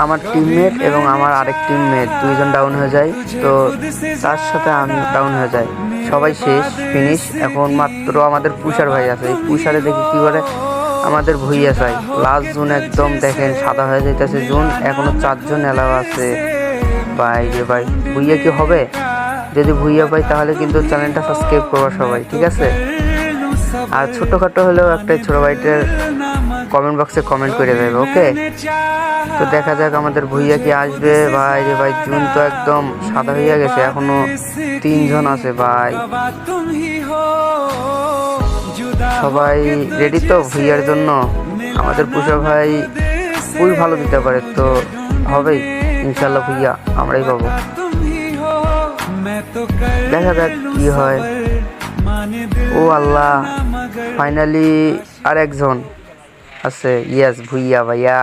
আমার টিমমেট এবং আমার আরেক টিমমেট দুইজন ডাউন হয়ে যায়, তো তার সাথে আমি ডাউন হয়ে যাই। সবাই শেষ, ফিনিশ। এখন মাত্র আমাদের পুষার ভাই আছে। এই পুষারে দেখি কি করে আমাদের ভুইয়া চাই। লাস্ট জোন একদম দেখেন সাদা হয়ে যাইতেছে জোন, এখনো 4 জন এলাও আছে। ভাই রে ভাই, ভুইয়া কি হবে? যদি ভুইয়া পাই তাহলে কিন্তু চ্যানেলটা সাবস্ক্রাইব করবা সবাই, ঠিক আছে? আর ছোটখাটো হলেও একটা ছোট ভাইটার কমেন্ট বক্সে কমেন্ট করে দেবে, ওকে? তো দেখা যাক আমাদের ভুইয়া কি আসবে। ভাই রে ভাই, জুন তো একদম সাদা হয়ে গেছে, এখনো 3 জন আছে ভাই। সবাই রেডি তো ভুইয়ার জন্য? আমাদের পুষা ভাই ফুল ভালো দিতে পারে, তো হবেই ইনশাল্লাহ, ভুইয়া আমরাই পাবো। দেখা যাক কি হয়। ও আল্লাহ, ফাইনালি আর একজন আছে। ইয়েস, ভুইয়া ভাইয়া।